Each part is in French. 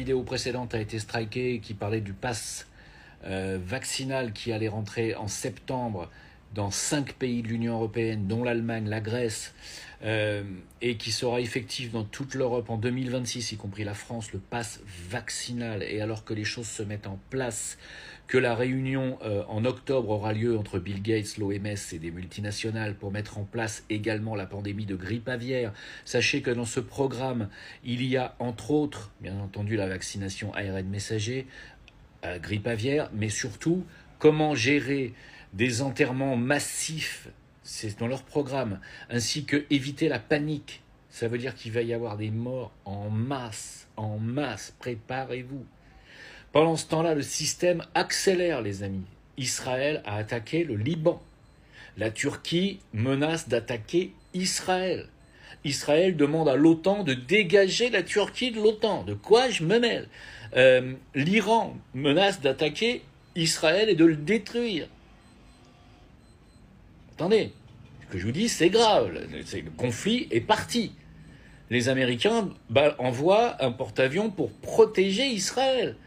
vidéo précédente a été strikée, qui parlait du pass vaccinal qui allait rentrer en septembre dans 5 pays de l'Union européenne, dont l'Allemagne, la Grèce, et qui sera effectif dans toute l'Europe en 2026, y compris la France, le pass vaccinal. Et alors que les choses se mettent en place, que la réunion en octobre aura lieu entre Bill Gates, l'OMS et des multinationales pour mettre en place également la pandémie de grippe aviaire. Sachez que dans ce programme, il y a entre autres, bien entendu, la vaccination ARN messager, grippe aviaire, mais surtout comment gérer des enterrements massifs, c'est dans leur programme, ainsi que éviter la panique. Ça veut dire qu'il va y avoir des morts en masse, préparez-vous. Pendant ce temps-là, le système accélère, les amis. Israël a attaqué le Liban. La Turquie menace d'attaquer Israël. Israël demande à l'OTAN de dégager la Turquie de l'OTAN. De quoi je me mêle? L'Iran menace d'attaquer Israël et de le détruire. Attendez, ce que je vous dis, c'est grave. Le conflit est parti. Les Américains envoient un porte-avions pour protéger Israël.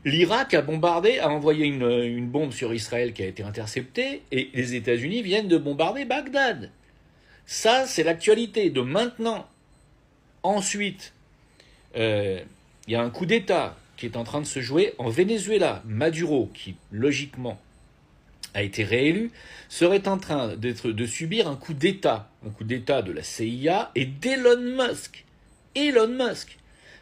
L'Irak a envoyé une bombe sur Israël qui a été interceptée, et les États-Unis viennent de bombarder Bagdad. Ça, c'est l'actualité de maintenant. Ensuite, il y a un coup d'État qui est en train de se jouer en Venezuela. Maduro, qui logiquement a été réélu, serait en train de subir un coup d'État de la CIA et d'Elon Musk. Elon Musk,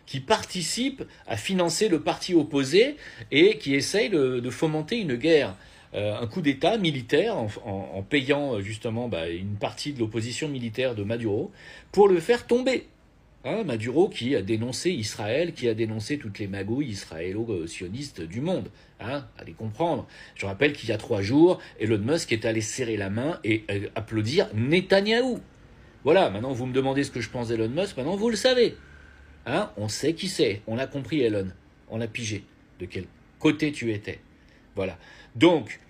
qui participe à financer le parti opposé et qui essaye de fomenter une guerre. Un coup d'État militaire en payant justement une partie de l'opposition militaire de Maduro pour le faire tomber. Maduro qui a dénoncé Israël, qui a dénoncé toutes les magouilles israélo-sionistes du monde. Allez comprendre. Je rappelle qu'il y a 3 jours, Elon Musk est allé serrer la main et applaudir Netanyahou. Voilà, maintenant vous me demandez ce que je pense d'Elon Musk, maintenant vous le savez. On sait qui c'est, on l'a compris Elon, on l'a pigé, de quel côté tu étais. Voilà. Donc,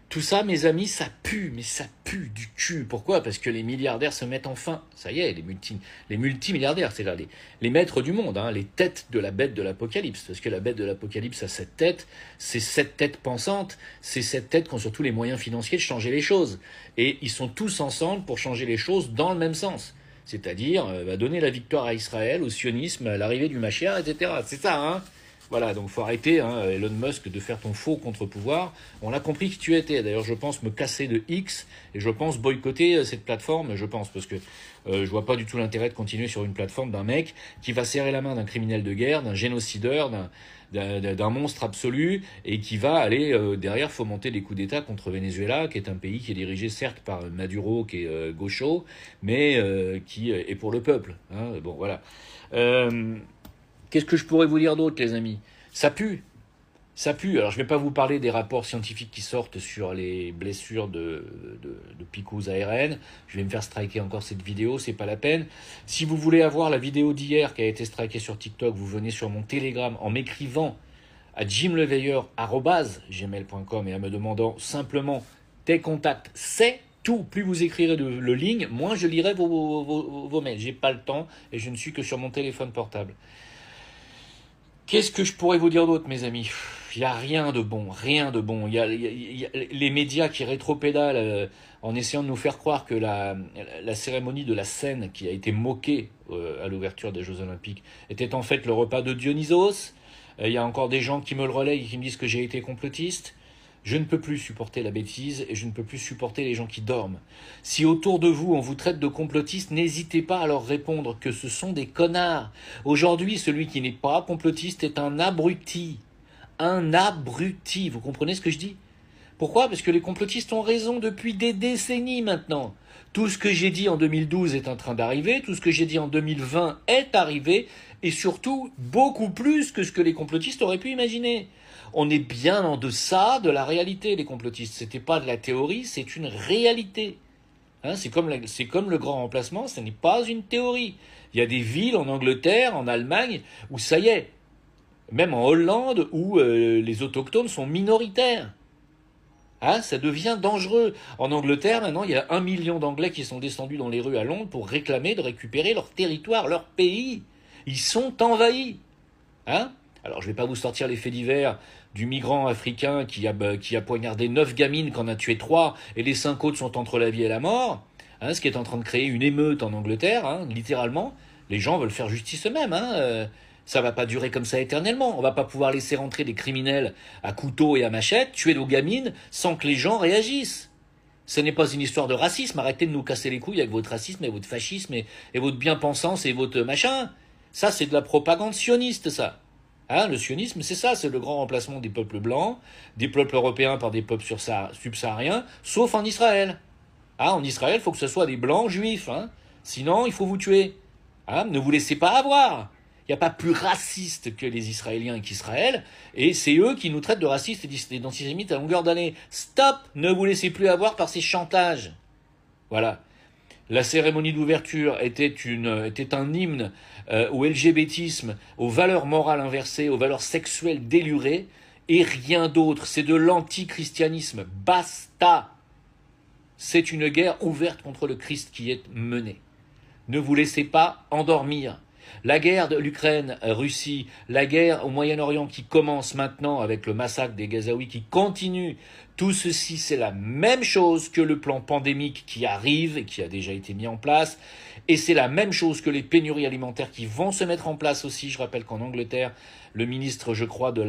tout ça, mes amis, ça pue, mais ça pue du cul. Pourquoi? Parce que les milliardaires se mettent enfin, ça y est, les multimilliardaires, c'est-à-dire les maîtres du monde, les têtes de la bête de l'Apocalypse. Parce que la bête de l'Apocalypse a 7 têtes, c'est 7 têtes pensantes, c'est 7 têtes qui ont surtout les moyens financiers de changer les choses. Et ils sont tous ensemble pour changer les choses dans le même sens. C'est-à-dire donner la victoire à Israël, au sionisme, à l'arrivée du Mashiach, etc. C'est ça, Voilà, donc faut arrêter, Elon Musk, de faire ton faux contre-pouvoir. On a compris qui tu étais. D'ailleurs, je pense me casser de X et je pense boycotter cette plateforme, parce que je vois pas du tout l'intérêt de continuer sur une plateforme d'un mec qui va serrer la main d'un criminel de guerre, d'un génocideur, d'un monstre absolu, et qui va aller derrière fomenter des coups d'État contre Venezuela, qui est un pays qui est dirigé certes par Maduro, qui est gaucho, mais qui est pour le peuple. Bon, voilà. Qu'est-ce que je pourrais vous dire d'autre, les amis? Ça pue. Ça pue. Alors, je ne vais pas vous parler des rapports scientifiques qui sortent sur les blessures de picouse ARN. Je vais me faire striker encore cette vidéo, c'est pas la peine. Si vous voulez avoir la vidéo d'hier qui a été strikée sur TikTok, vous venez sur mon Telegram en m'écrivant à jimleveilleur@gmail.com et en me demandant simplement tes contacts. C'est tout. Plus vous écrirez le ligne, moins je lirai vos mails. J'ai pas le temps et je ne suis que sur mon téléphone portable. Qu'est-ce que je pourrais vous dire d'autre, mes amis? Il n'y a rien de bon, rien de bon. Il y a les médias qui rétropédalent en essayant de nous faire croire que la cérémonie de la Seine, qui a été moquée à l'ouverture des Jeux Olympiques, était en fait le repas de Dionysos. Il y a encore des gens qui me le relayent et qui me disent que j'ai été complotiste. Je ne peux plus supporter la bêtise et je ne peux plus supporter les gens qui dorment. Si autour de vous on vous traite de complotiste, n'hésitez pas à leur répondre que ce sont des connards. Aujourd'hui, celui qui n'est pas complotiste est un abruti. Un abruti, vous comprenez ce que je dis? Pourquoi? Parce que les complotistes ont raison depuis des décennies maintenant. Tout ce que j'ai dit en 2012 est en train d'arriver, tout ce que j'ai dit en 2020 est arrivé, et surtout beaucoup plus que ce que les complotistes auraient pu imaginer. On est bien en deçà de la réalité, les complotistes. C'était pas de la théorie, c'est une réalité. C'est comme le grand remplacement, ce n'est pas une théorie. Il y a des villes en Angleterre, en Allemagne, où ça y est, même en Hollande, où les autochtones sont minoritaires. Ça devient dangereux. En Angleterre, maintenant, il y a 1 million d'Anglais qui sont descendus dans les rues à Londres pour réclamer de récupérer leur territoire, leur pays. Ils sont envahis. Alors je vais pas vous sortir les faits divers du migrant africain qui a poignardé 9 gamines, qu'en a tué 3, et les 5 autres sont entre la vie et la mort, hein, ce qui est en train de créer une émeute en Angleterre, hein, littéralement. Les gens veulent faire justice eux-mêmes, hein. Ça va pas durer comme ça éternellement. On va pas pouvoir laisser rentrer des criminels à couteau et à machette, tuer nos gamines, sans que les gens réagissent. Ce n'est pas une histoire de racisme. Arrêtez de nous casser les couilles avec votre racisme et votre fascisme et votre bien-pensance et votre machin. Ça, c'est de la propagande sioniste, ça. Hein, le sionisme, c'est ça, c'est le grand remplacement des peuples blancs, des peuples européens par des peuples subsahariens, sauf en Israël. Ah, en Israël, il faut que ce soit des blancs juifs, hein. Sinon, il faut vous tuer. Hein, ne vous laissez pas avoir. Il n'y a pas plus raciste que les Israéliens et qu'Israël, et c'est eux qui nous traitent de racistes et d'antisémites à longueur d'année. Stop! Ne vous laissez plus avoir par ces chantages. Voilà. La cérémonie d'ouverture était un hymne au LGBTisme, aux valeurs morales inversées, aux valeurs sexuelles délurées, et rien d'autre. C'est de l'antichristianisme. Basta! C'est une guerre ouverte contre le Christ qui est menée. Ne vous laissez pas endormir. La guerre de l'Ukraine-Russie, la guerre au Moyen-Orient qui commence maintenant avec le massacre des Gazaouis qui continue, tout ceci c'est la même chose que le plan pandémique qui arrive et qui a déjà été mis en place, et c'est la même chose que les pénuries alimentaires qui vont se mettre en place aussi. Je rappelle qu'en Angleterre, le ministre, je crois, de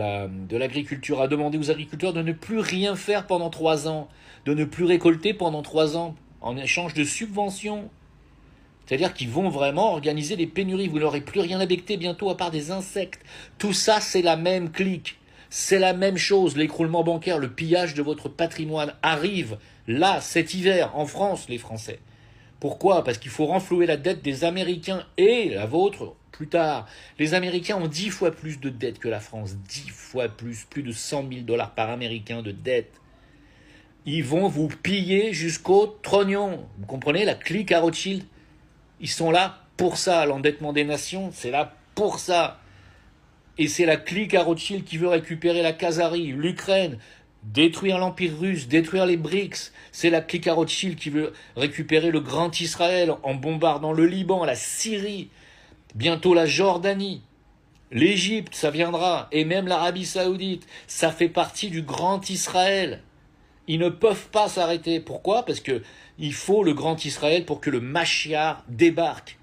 l'Agriculture a demandé aux agriculteurs de ne plus rien faire pendant 3 ans, de ne plus récolter pendant 3 ans en échange de subventions. C'est-à-dire qu'ils vont vraiment organiser des pénuries. Vous n'aurez plus rien à becter bientôt à part des insectes. Tout ça, c'est la même clique. C'est la même chose. L'écroulement bancaire, le pillage de votre patrimoine arrive là, cet hiver, en France, les Français. Pourquoi? Parce qu'il faut renflouer la dette des Américains et la vôtre plus tard. Les Américains ont 10 fois plus de dettes que la France. 10 fois plus de 100 000 $ par Américain de dette. Ils vont vous piller jusqu'au trognon. Vous comprenez? La clique à Rothschild. Ils sont là pour ça, l'endettement des nations, c'est là pour ça. Et c'est la clique à Rothschild qui veut récupérer la Khazarie, l'Ukraine, détruire l'Empire russe, détruire les BRICS. C'est la clique à Rothschild qui veut récupérer le Grand Israël en bombardant le Liban, la Syrie, bientôt la Jordanie. L'Égypte, ça viendra, et même l'Arabie Saoudite, ça fait partie du Grand Israël. Ils ne peuvent pas s'arrêter. Pourquoi? Parce que il faut le Grand Israël pour que le Mashiach débarque.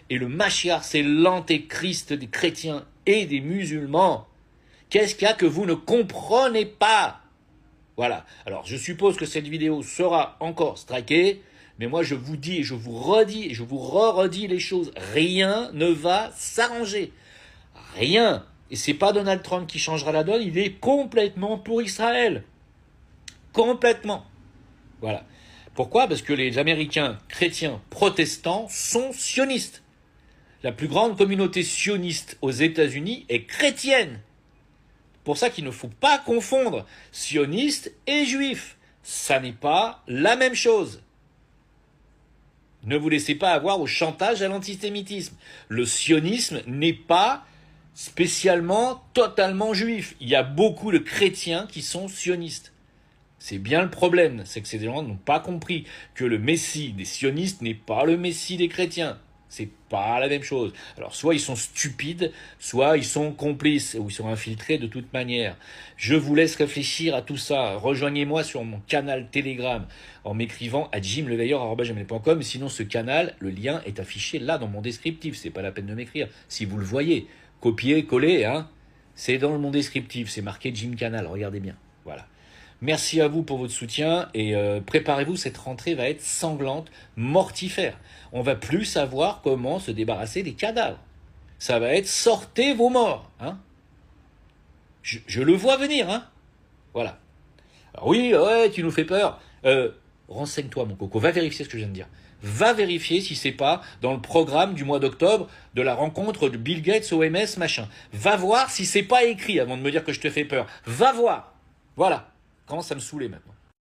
Et le Mashiach, c'est l'antéchrist des chrétiens et des musulmans. Qu'est-ce qu'il y a que vous ne comprenez pas? Voilà. Alors, je suppose que cette vidéo sera encore strikée, mais moi, je vous dis et je vous redis et je vous redis les choses. Rien ne va s'arranger. Rien. Et c'est pas Donald Trump qui changera la donne, il est complètement pour Israël. Complètement. Voilà. Pourquoi? Parce que les Américains chrétiens protestants sont sionistes. La plus grande communauté sioniste aux États-Unis est chrétienne. Pour ça qu'il ne faut pas confondre sionistes et juifs. Ça n'est pas la même chose. Ne vous laissez pas avoir au chantage à l'antisémitisme. Le sionisme n'est pas spécialement totalement juif. Il y a beaucoup de chrétiens qui sont sionistes. C'est bien le problème, c'est que ces gens n'ont pas compris que le Messie des sionistes n'est pas le Messie des chrétiens. C'est pas la même chose. Alors soit ils sont stupides, soit ils sont complices, ou ils sont infiltrés de toute manière. Je vous laisse réfléchir à tout ça. Rejoignez-moi sur mon canal Telegram en m'écrivant à jimleveilleur@gmail.com. Sinon ce canal, le lien est affiché là dans mon descriptif. C'est pas la peine de m'écrire. Si vous le voyez, copier, coller, hein. C'est dans mon descriptif, c'est marqué Jim Canal. Regardez bien. Voilà. Merci à vous pour votre soutien et préparez-vous, cette rentrée va être sanglante, mortifère. On va plus savoir comment se débarrasser des cadavres. Ça va être sortez vos morts, hein. Je le vois venir, hein. Voilà. Alors oui, ouais, tu nous fais peur. Renseigne-toi, mon coco, va vérifier ce que je viens de dire. Va vérifier si c'est pas dans le programme du mois d'octobre de la rencontre de Bill Gates, OMS, machin. Va voir si c'est pas écrit avant de me dire que je te fais peur. Va voir. Voilà. Commence à me saouler maintenant.